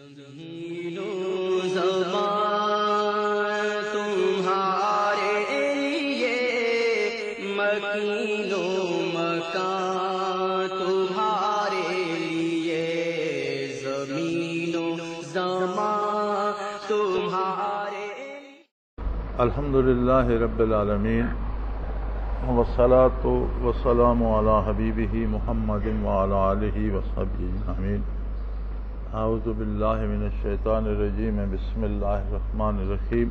زمین و زمان تمہارے لیے، مکین و مکان تمہارے لیے، زمین و زمان تمہارے لیے۔ الحمدللہ رب العالمین، والصلاة والسلام علی حبیبہ محمد وعلی آلہ وصحبہ اجمعین۔ اعوذ باللہ من الشیطان الرجیم، بسم اللہ الرحمن الرحیم۔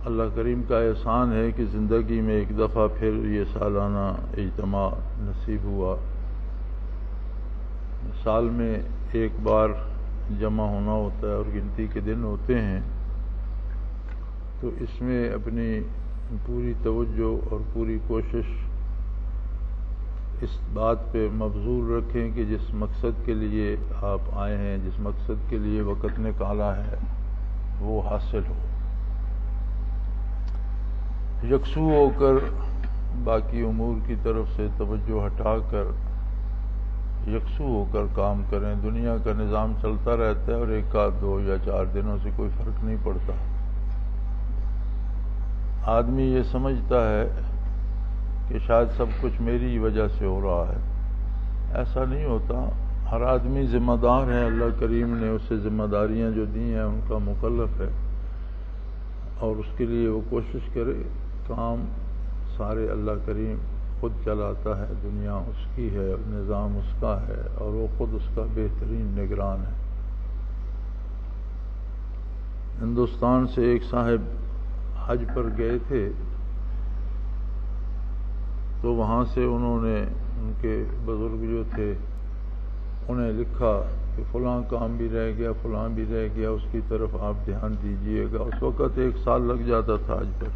اللہ کریم کا احسان ہے کہ زندگی میں ایک دفعہ پھر یہ سالانہ اجتماع نصیب ہوا۔ سال میں ایک بار جمع ہونا ہوتا ہے اور گنتی کے دن ہوتے ہیں، تو اس میں اپنی پوری توجہ اور پوری کوشش اس بات پہ مبذول رکھیں کہ جس مقصد کے لیے آپ آئے ہیں، جس مقصد کے لیے وقت نکالا ہے، وہ حاصل ہو۔ یکسو ہو کر باقی امور کی طرف سے توجہ ہٹا کر یکسو ہو کر کام کریں۔ دنیا کا نظام چلتا رہتا ہے اور ایک آدھ 2 یا 4 دنوں سے کوئی فرق نہیں پڑتا۔ آدمی یہ سمجھتا ہے کہ شاید سب کچھ میری وجہ سے ہو رہا ہے، ایسا نہیں ہوتا۔ ہر آدمی ذمہ دار ہے، اللہ کریم نے اسے ذمہ داریاں جو دی ہیں ان کا مکلف ہے، اور اس کے لیے وہ کوشش کرے۔ کام سارے اللہ کریم خود چلاتا ہے، دنیا اس کی ہے، نظام اس کا ہے، اور وہ خود اس کا بہترین نگران ہے۔ ہندوستان سے ایک صاحب حج پر گئے تھے، تو وہاں سے انہوں نے، ان کے بزرگ جو تھے انہیں لکھا کہ فلاں کام بھی رہ گیا، فلاں بھی رہ گیا، اس کی طرف آپ دھیان دیجئے گا۔ اس وقت 1 سال لگ جاتا تھا حج پر۔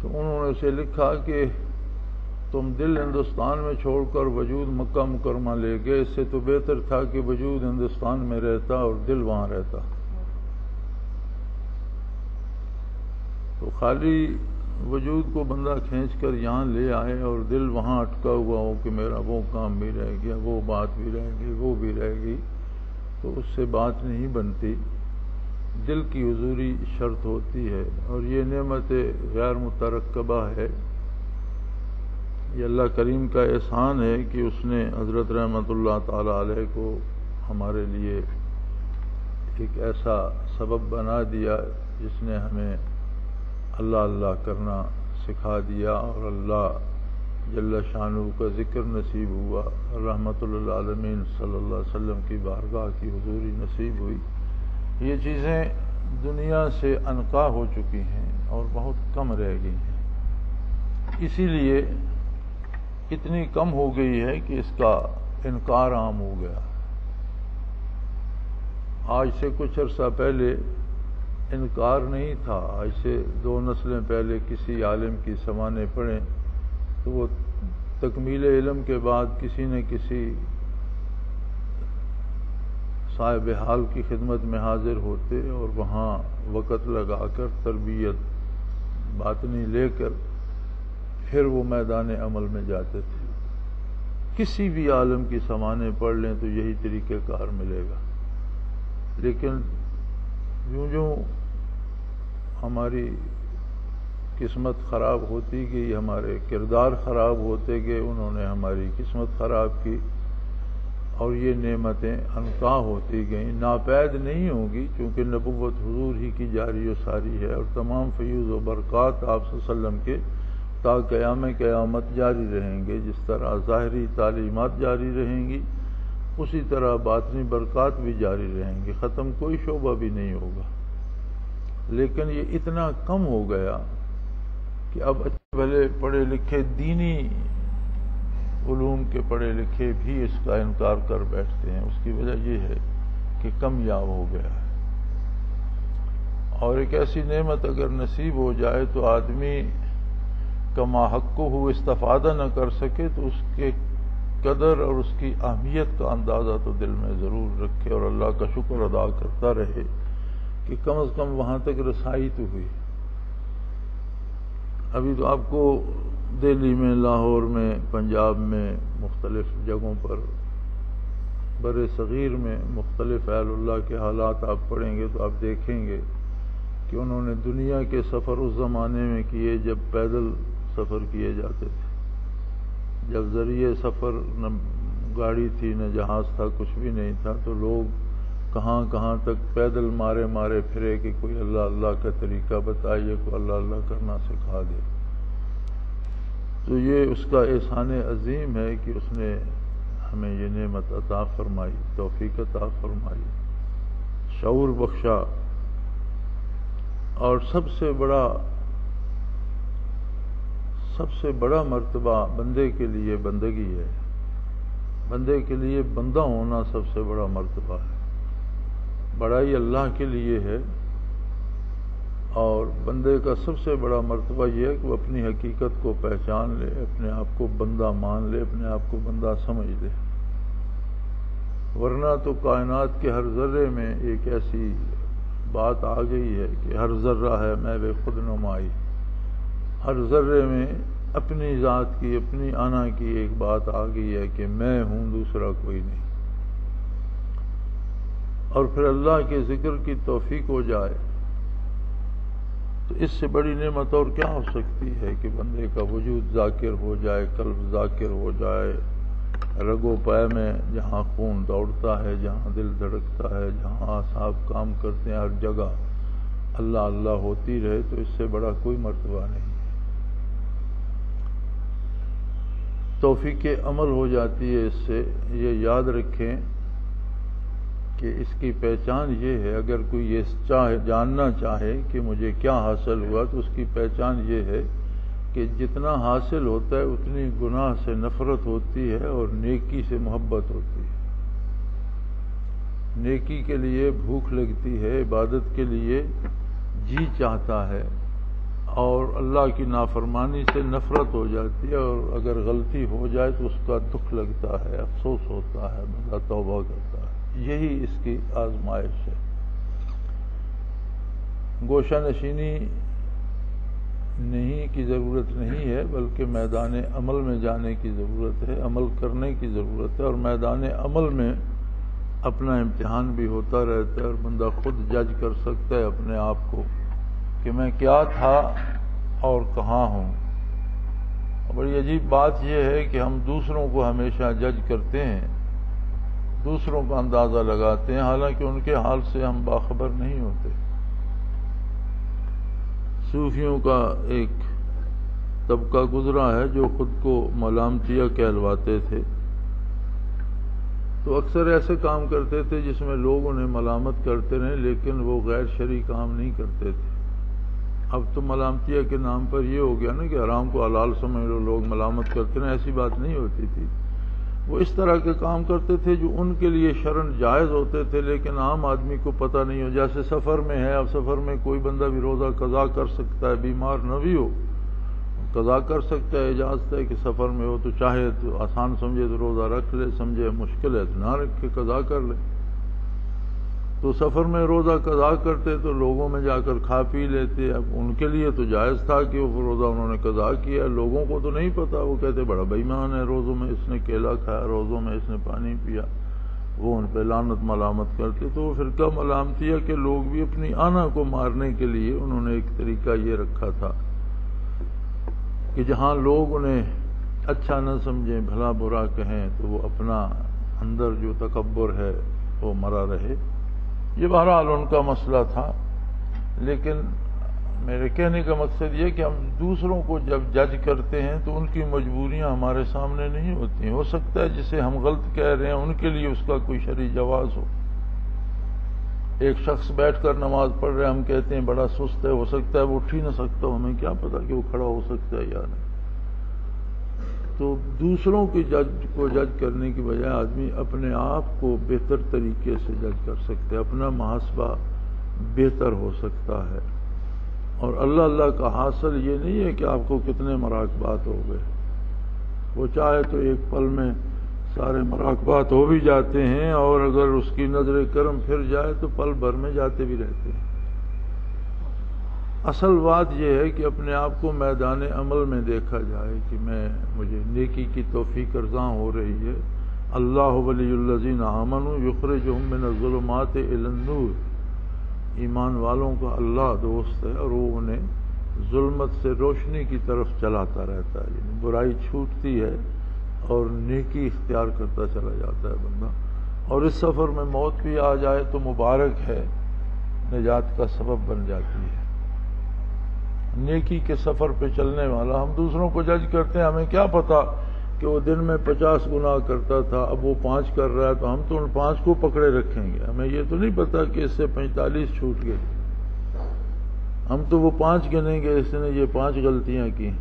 تو انہوں نے اسے لکھا کہ تم دل ہندوستان میں چھوڑ کر وجود مکہ مکرمہ لے گئے، اس سے تو بہتر تھا کہ وجود ہندوستان میں رہتا اور دل وہاں رہتا۔ تو خالی وجود کو بندہ کھینچ کر یہاں لے آئے اور دل وہاں اٹکا ہوا ہو کہ میرا وہ کام بھی رہ گیا، وہ بات بھی رہ گئی، وہ بھی رہ گئی، تو اس سے بات نہیں بنتی۔ دل کی حضوری شرط ہوتی ہے، اور یہ نعمت غیر مترکبہ ہے۔ یہ اللہ کریم کا احسان ہے کہ اس نے حضرت رحمت اللہ تعالی علیہ کو ہمارے لیے ایک ایسا سبب بنا دیا جس نے ہمیں اللہ اللہ کرنا سکھا دیا، اور اللہ جل شانہ کا ذکر نصیب ہوا، رحمت للعالمین صلی اللہ علیہ وسلم کی بارگاہ کی حضوری نصیب ہوئی۔ یہ چیزیں دنیا سے انقا ہو چکی ہیں اور بہت کم رہ گئی ہیں، اسی لیے اتنی کم ہو گئی ہے کہ اس کا انکار عام ہو گیا۔ آج سے کچھ عرصہ پہلے انکار نہیں تھا، آج سے 2 نسلیں پہلے کسی عالم کی سمانے پڑھیں تو وہ تکمیل علم کے بعد کسی نہ کسی صاحب حال کی خدمت میں حاضر ہوتے اور وہاں وقت لگا کر تربیت باطنی لے کر پھر وہ میدان عمل میں جاتے تھے۔ کسی بھی عالم کی سمانے پڑھ لیں تو یہی طریقہ کار ملے گا، لیکن جو ہماری قسمت خراب ہوتی گئی، ہمارے کردار خراب ہوتے گئے، انہوں نے ہماری قسمت خراب کی، اور یہ نعمتیں انقا ہوتی گئیں۔ ناپید نہیں ہوں گی، چونکہ نبوت حضور ہی کی جاری و ساری ہے، اور تمام فیوز و برکات آپ صلی اللہ علیہ وسلم کے تا قیام قیامت جاری رہیں گے۔ جس طرح ظاہری تعلیمات جاری رہیں گی، اسی طرح باطنی برکات بھی جاری رہیں گی، ختم کوئی شعبہ بھی نہیں ہوگا۔ لیکن یہ اتنا کم ہو گیا کہ اب اچھے بھلے پڑھے لکھے دینی علوم کے پڑھے لکھے بھی اس کا انکار کر بیٹھتے ہیں۔ اس کی وجہ یہ ہے کہ کمیاب ہو گیا ہے، اور ایک ایسی نعمت اگر نصیب ہو جائے تو آدمی کما حق ہو استفادہ نہ کر سکے تو اس کے قدر اور اس کی اہمیت کا اندازہ تو دل میں ضرور رکھے، اور اللہ کا شکر ادا کرتا رہے کہ کم از کم وہاں تک رسائی تو ہوئی۔ ابھی تو آپ کو دہلی میں، لاہور میں، پنجاب میں، مختلف جگہوں پر بر صغیر میں مختلف اہل اللہ کے حالات آپ پڑھیں گے تو آپ دیکھیں گے کہ انہوں نے دنیا کے سفر اس زمانے میں کیے جب پیدل سفر کیے جاتے تھے، جب ذریعے سفر نہ گاڑی تھی نہ جہاز تھا، کچھ بھی نہیں تھا، تو لوگ کہاں کہاں تک پیدل مارے مارے پھرے کہ کوئی اللہ اللہ کا طریقہ بتائیے، کوئی اللہ اللہ کرنا سکھا دے۔ تو یہ اس کا احسان عظیم ہے کہ اس نے ہمیں یہ نعمت عطا فرمائی، توفیق عطا فرمائی، شعور بخشا۔ اور سب سے بڑا مرتبہ بندے کے لیے بندگی ہے، بندے کے لیے بندہ ہونا سب سے بڑا مرتبہ ہے۔ بڑائی اللہ کے لیے ہے، اور بندے کا سب سے بڑا مرتبہ یہ ہے کہ وہ اپنی حقیقت کو پہچان لے، اپنے آپ کو بندہ مان لے، اپنے آپ کو بندہ سمجھ لے۔ ورنہ تو کائنات کے ہر ذرے میں ایک ایسی بات آ گئی ہے کہ ہر ذرہ ہے محو خود نمائی، ہر ذرے میں اپنی ذات کی، اپنی انا کی ایک بات آ گئی ہے کہ میں ہوں، دوسرا کوئی نہیں۔ اور پھر اللہ کے ذکر کی توفیق ہو جائے تو اس سے بڑی نعمت اور کیا ہو سکتی ہے کہ بندے کا وجود ذاکر ہو جائے، قلب ذاکر ہو جائے، رگو پے میں جہاں خون دوڑتا ہے، جہاں دل دھڑکتا ہے، جہاں اعصاب کام کرتے ہیں، ہر جگہ اللہ اللہ ہوتی رہے، تو اس سے بڑا کوئی مرتبہ نہیں۔ توفیق عمل ہو جاتی ہے اس سے۔ یہ یاد رکھیں کہ اس کی پہچان یہ ہے، اگر کوئی یہ جاننا چاہے کہ مجھے کیا حاصل ہوا، تو اس کی پہچان یہ ہے کہ جتنا حاصل ہوتا ہے اتنی گناہ سے نفرت ہوتی ہے اور نیکی سے محبت ہوتی ہے۔ نیکی کے لیے بھوک لگتی ہے، عبادت کے لیے جی چاہتا ہے، اور اللہ کی نافرمانی سے نفرت ہو جاتی ہے، اور اگر غلطی ہو جائے تو اس کا دکھ لگتا ہے، افسوس ہوتا ہے، بندہ توبہ کرتا ہے۔ یہی اس کی آزمائش ہے۔ گوشہ نشینی نہیں کی ضرورت نہیں ہے، بلکہ میدان عمل میں جانے کی ضرورت ہے، عمل کرنے کی ضرورت ہے، اور میدان عمل میں اپنا امتحان بھی ہوتا رہتا ہے، اور بندہ خود جج کر سکتا ہے اپنے آپ کو کہ میں کیا تھا اور کہاں ہوں۔ بڑی عجیب بات یہ ہے کہ ہم دوسروں کو ہمیشہ جج کرتے ہیں، دوسروں کا اندازہ لگاتے ہیں، حالانکہ ان کے حال سے ہم باخبر نہیں ہوتے۔ صوفیوں کا ایک طبقہ گزرا ہے جو خود کو ملامتیہ کہلواتے تھے، تو اکثر ایسے کام کرتے تھے جس میں لوگ انہیں ملامت کرتے رہے، لیکن وہ غیر شرعی کام نہیں کرتے تھے۔ اب تو ملامتیہ کے نام پر یہ ہو گیا نا کہ حرام کو حلال سمجھ لو، لوگ ملامت کرتے رہے، ایسی بات نہیں ہوتی تھی۔ وہ اس طرح کے کام کرتے تھے جو ان کے لیے شرعاً جائز ہوتے تھے، لیکن عام آدمی کو پتہ نہیں ہو۔ جیسے سفر میں ہے، اب سفر میں کوئی بندہ بھی روزہ قضا کر سکتا ہے، بیمار نہ بھی ہو قضا کر سکتا ہے، اجازت ہے کہ سفر میں ہو تو چاہے تو آسان سمجھے تو روزہ رکھ لے، سمجھے مشکل ہے تو نہ رکھ کے قضا کر لے۔ تو سفر میں روزہ قضا کرتے تو لوگوں میں جا کر کھا پی لیتے۔ اب ان کے لیے تو جائز تھا کہ وہ روزہ انہوں نے قضا کیا، لوگوں کو تو نہیں پتا، وہ کہتے بڑا بے ایمان ہے، روزوں میں اس نے کیلا کھایا، روزوں میں اس نے پانی پیا، وہ ان پہ لعنت ملامت کرتے۔ تو وہ فرقہ ملامتیہ کے لوگ بھی اپنی آنا کو مارنے کے لیے انہوں نے ایک طریقہ یہ رکھا تھا کہ جہاں لوگ انہیں اچھا نہ سمجھیں، بھلا برا کہیں، تو وہ اپنا اندر جو تکبر ہے وہ مرا رہے۔ یہ بہرحال ان کا مسئلہ تھا، لیکن میرے کہنے کا مقصد یہ کہ ہم دوسروں کو جب جج کرتے ہیں تو ان کی مجبوریاں ہمارے سامنے نہیں ہوتی ہیں۔ ہو سکتا ہے جسے ہم غلط کہہ رہے ہیں ان کے لیے اس کا کوئی شرعی جواز ہو۔ ایک شخص بیٹھ کر نماز پڑھ رہے ہیں، ہم کہتے ہیں بڑا سست ہے، ہو سکتا ہے وہ اٹھ ہی نہ سکتا ہو، ہمیں کیا پتا کہ وہ کھڑا ہو سکتا ہے یا نہیں۔ تو دوسروں کی جج کرنے کی بجائے آدمی اپنے آپ کو بہتر طریقے سے جج کر سکتے ہیں، اپنا محاسبہ بہتر ہو سکتا ہے۔ اور اللہ اللہ کا حاصل یہ نہیں ہے کہ آپ کو کتنے مراقبات ہو گئے، وہ چاہے تو ایک پل میں سارے مراقبات ہو بھی جاتے ہیں، اور اگر اس کی نظر کرم پھر جائے تو پل بھر میں جاتے بھی رہتے ہیں۔ اصل بات یہ ہے کہ اپنے آپ کو میدان عمل میں دیکھا جائے کہ مجھے نیکی کی توفیق ارزاں ہو رہی ہے، اللہ ولی الذین آمنوا یخرجہم من الظلمات الی النور، ایمان والوں کا اللہ دوست ہے اور وہ انہیں ظلمت سے روشنی کی طرف چلاتا رہتا ہے، یعنی برائی چھوٹتی ہے اور نیکی اختیار کرتا چلا جاتا ہے بندہ۔ اور اس سفر میں موت بھی آ جائے تو مبارک ہے، نجات کا سبب بن جاتی ہے۔ نیکی کے سفر پہ چلنے والا، ہم دوسروں کو جج کرتے ہیں، ہمیں کیا پتا کہ وہ دن میں 50 گناہ کرتا تھا، اب وہ 5 کر رہا ہے تو ہم تو ان 5 کو پکڑے رکھیں گے، ہمیں یہ تو نہیں پتا کہ اس سے 45 چھوٹ گئے، ہم تو وہ 5 گنیں گے اس نے یہ 5 غلطیاں کی۔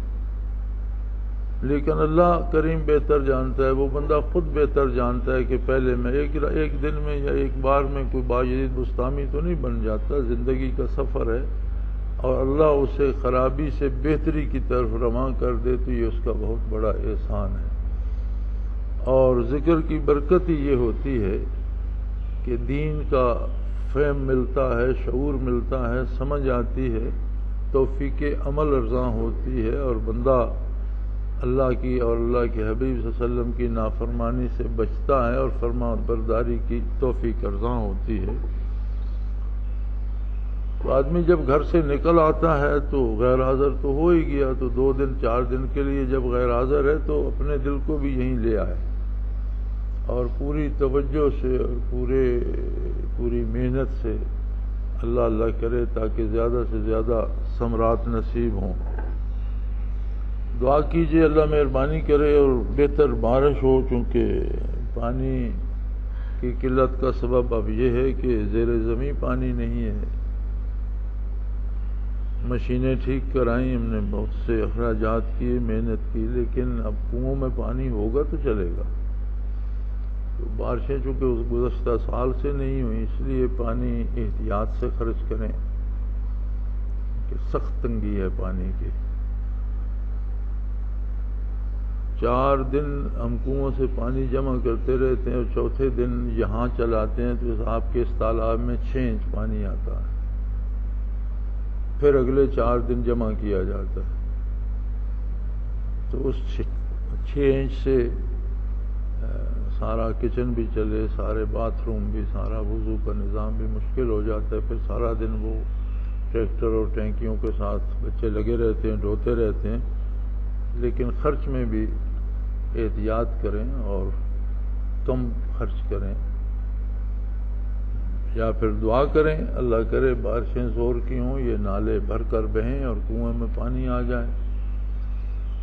لیکن اللہ کریم بہتر جانتا ہے، وہ بندہ خود بہتر جانتا ہے کہ پہلے میں ایک دن میں یا ایک بار میں کوئی باجدید مستعمی تو نہیں بن جاتا، زندگی کا سفر ہے، اور اللہ اسے خرابی سے بہتری کی طرف رواں کر دے تو یہ اس کا بہت بڑا احسان ہے۔ اور ذکر کی برکت ہی یہ ہوتی ہے کہ دین کا فہم ملتا ہے، شعور ملتا ہے، سمجھ آتی ہے، توفیق عمل ارزاں ہوتی ہے، اور بندہ اللہ کی اور اللہ کے حبیب صلی اللہ علیہ وسلم کی نافرمانی سے بچتا ہے اور فرما برداری کی توفیق ارزاں ہوتی ہے۔ تو آدمی جب گھر سے نکل آتا ہے تو غیر حاضر تو ہو ہی گیا، تو 2 دن 4 دن کے لیے جب غیر حاضر ہے تو اپنے دل کو بھی یہیں لے آئے اور پوری توجہ سے اور پوری محنت سے اللہ اللہ کرے تاکہ زیادہ سے زیادہ ثمرات نصیب ہوں۔ دعا کیجئے اللہ مہربانی کرے اور بہتر بارش ہو، چونکہ پانی کی قلت کا سبب اب یہ ہے کہ زیر زمین پانی نہیں ہے۔ مشینیں ٹھیک کرائیں ہم نے، بہت سے اخراجات کیے، محنت کی، لیکن اب کنوؤں میں پانی ہوگا تو چلے گا۔ تو بارشیں چونکہ اس گزشتہ سال سے نہیں ہوئی، اس لیے پانی احتیاط سے خرچ کریں کہ سخت تنگی ہے پانی کی۔ 4 دن ہم کنووں سے پانی جمع کرتے رہتے ہیں اور چوتھے دن یہاں چلاتے ہیں تو آپ کے اس تالاب میں 6 انچ پانی آتا ہے، پھر اگلے 4 دن جمع کیا جاتا ہے، تو اس 6 انچ سے سارا کچن بھی چلے، سارے باتھ روم بھی، سارا وضو کا نظام بھی مشکل ہو جاتا ہے۔ پھر سارا دن وہ ٹریکٹر اور ٹینکیوں کے ساتھ بچے لگے رہتے ہیں، ڈھوتے رہتے ہیں، لیکن خرچ میں بھی احتیاط کریں اور کم خرچ کریں، یا پھر دعا کریں اللہ کرے بارشیں زور کی ہوں، یہ نالے بھر کر بہیں اور کنویں میں پانی آ جائے،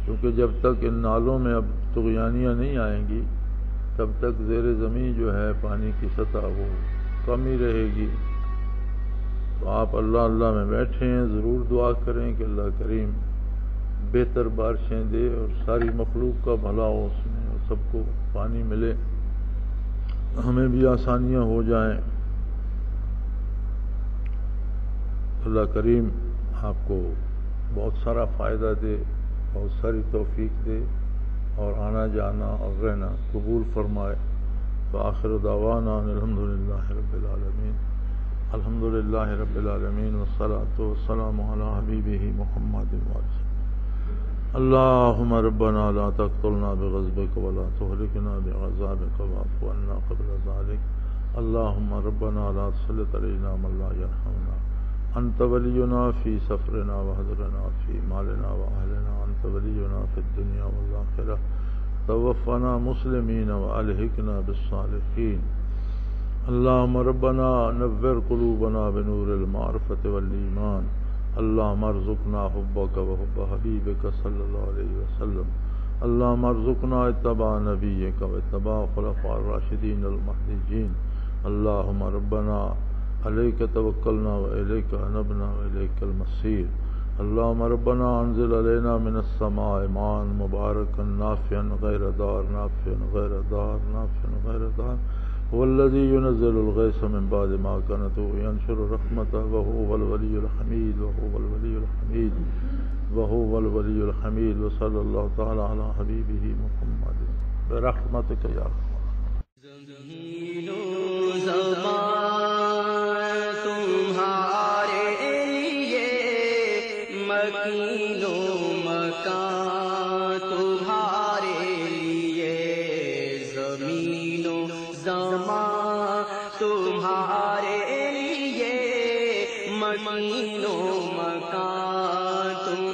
کیونکہ جب تک ان نالوں میں اب طغیانیاں نہیں آئیں گی تب تک زیر زمین جو ہے پانی کی سطح وہ کم ہی رہے گی۔ تو آپ اللہ اللہ میں بیٹھے ہیں، ضرور دعا کریں کہ اللہ کریم بہتر بارشیں دے اور ساری مخلوق کا بھلا ہو اس میں، اور سب کو پانی ملے، ہمیں بھی آسانیاں ہو جائیں۔ اللہ کریم آپ کو بہت سارا فائدہ دے، بہت ساری توفیق دے، اور آنا جانا اور رہنا قبول فرمائے۔ وآخر دعوانا الحمدللہ رب العالمین، الحمدللہ رب العالمین، والصلاة والسلام علی حبیبہ محمد وآلہ۔ اللہم ربنا لا تقتلنا بغضبک ولا تہلکنا بعذابک واعف عنا قبل ذلک۔ اللہم ربنا لا تسلط علینا من لا یرحمنا، انت ولینا فی سفرنا وحضرنا فی مالنا واہلنا، انت ولینا فی الدنیا والآخرہ، توفنا مسلمین والحقنا بالصالحین۔ اللہم ربنا نور قلوبنا بنور المعرفۃ والایمان، اللہم ارزقنا حبک وحب حبیبک صلی اللہ علیہ وسلم، اللہم ارزقنا اتباع نبیک واتباع خلفاء الراشدین المہدیین۔ اللہم ربنا علیک توکلنا والیک انبنا والیک المصیر۔ اللہم ربنا انزل علینا من السماء ماء مبارکا نافعا غیر ضار، نافعا غیر ضار، نافعا غیر ضار، هو الذي ينزل الغيث من بعد ما قنطوا ينشر رحمته وهو الولي الحميد، وهو الولي الحميد، وهو الولي الحميد، وصلى الله تعالى على حبيبه محمد برحمتك يا ارحم زمین و زمان تمہارے لیے، مکین و مکان تمہارے لیے، زمین زمان تمہارے لیے مکین و مکان